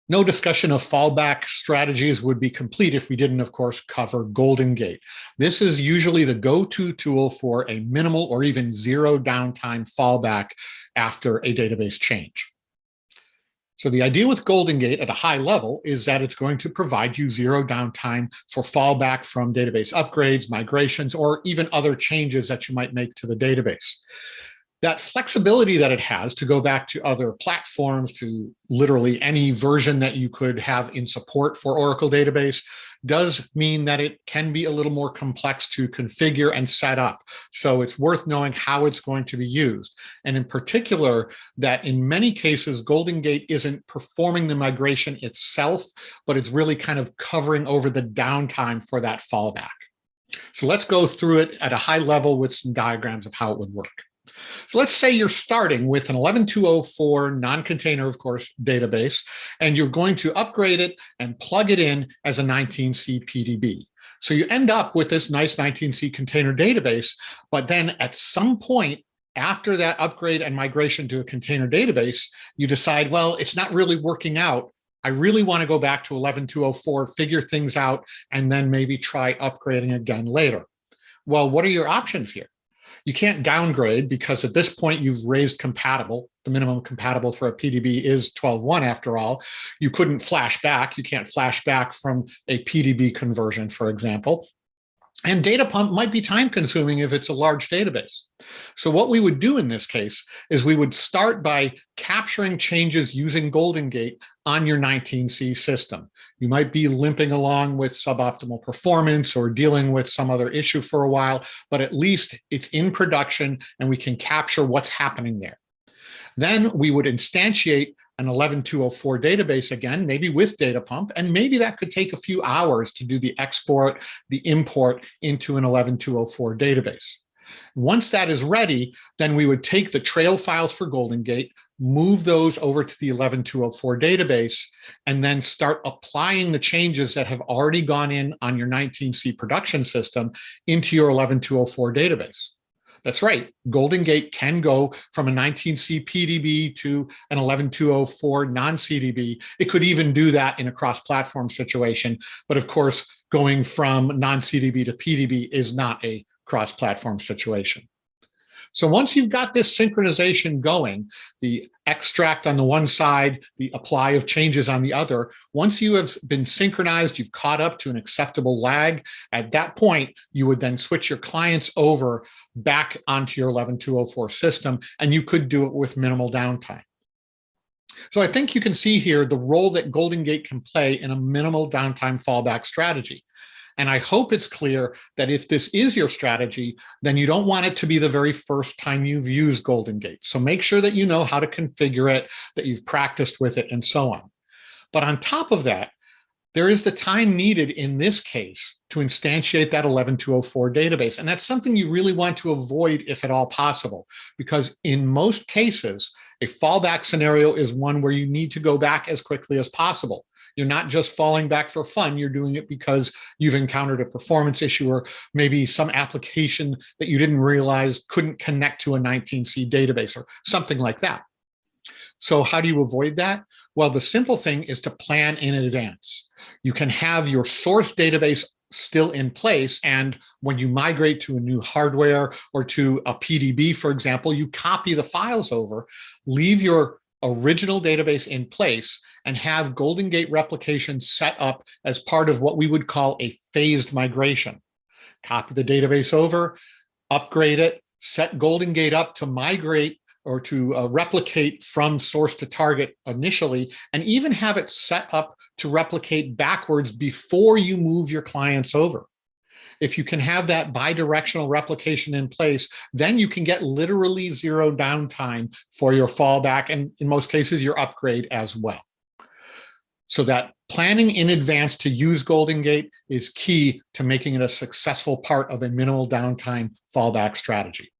No discussion of fallback strategies would be complete if we didn't, of course, cover GoldenGate. This is usually the go-to tool for a minimal or even zero downtime fallback after a database change. So the idea with GoldenGate at a high level is that it's going to provide you zero downtime for fallback from database upgrades, migrations, or even other changes that you might make to the database. That flexibility that it has to go back to other platforms, to literally any version that you could have in support for Oracle database, does mean that it can be a little more complex to configure and set up. So it's worth knowing how it's going to be used. And in particular, that in many cases, GoldenGate isn't performing the migration itself, but it's really kind of covering over the downtime for that fallback. So let's go through it at a high level with some diagrams of how it would work. So let's say you're starting with an 11.204 non-container, of course, database, and you're going to upgrade it and plug it in as a 19C PDB. So you end up with this nice 19C container database, but then at some point after that upgrade and migration to a container database, you decide, well, it's not really working out. I really want to go back to 11.204, figure things out, and then maybe try upgrading again later. Well, what are your options here? You can't downgrade because at this point you've raised compatible. The minimum compatible for a PDB is 12.1 after all. You couldn't flash back. You can't flash back from a PDB conversion, for example. And data pump might be time consuming if it's a large database. So what we would do in this case is we would start by capturing changes using GoldenGate on your 19C system. You might be limping along with suboptimal performance or dealing with some other issue for a while, but at least it's in production and we can capture what's happening there. Then we would instantiate an 11.204 database again, maybe with data pump, and maybe that could take a few hours to do the export, the import into an 11.204 database. Once that is ready, then we would take the trail files for GoldenGate, move those over to the 11.204 database, and then start applying the changes that have already gone in on your 19C production system into your 11.204 database. That's right. GoldenGate can go from a 19C PDB to an 11.204 non-CDB. It could even do that in a cross-platform situation. But of course, going from non-CDB to PDB is not a cross-platform situation. So once you've got this synchronization going, the extract on the one side, the apply of changes on the other, once you have been synchronized, you've caught up to an acceptable lag, at that point, you would then switch your clients over back onto your 11.204 system, and you could do it with minimal downtime. So I think you can see here the role that GoldenGate can play in a minimal downtime fallback strategy. And I hope it's clear that if this is your strategy, then you don't want it to be the very first time you've used GoldenGate. So make sure that you know how to configure it, that you've practiced with it, and so on. But on top of that, there is the time needed in this case to instantiate that 11.204 database. And that's something you really want to avoid if at all possible, because in most cases, a fallback scenario is one where you need to go back as quickly as possible. You're not just falling back for fun. You're doing it because you've encountered a performance issue or maybe some application that you didn't realize couldn't connect to a 19C database or something like that. So how do you avoid that? Well, the simple thing is to plan in advance. You can have your source database still in place, and when you migrate to a new hardware or to a PDB, for example, you copy the files over, leave your original database in place, and have GoldenGate replication set up as part of what we would call a phased migration. Copy the database over, upgrade it, set GoldenGate up to migrate or to replicate from source to target initially, and even have it set up to replicate backwards before you move your clients over. If you can have that bidirectional replication in place, then you can get literally zero downtime for your fallback and in most cases your upgrade as well. So that planning in advance to use GoldenGate is key to making it a successful part of a minimal downtime fallback strategy.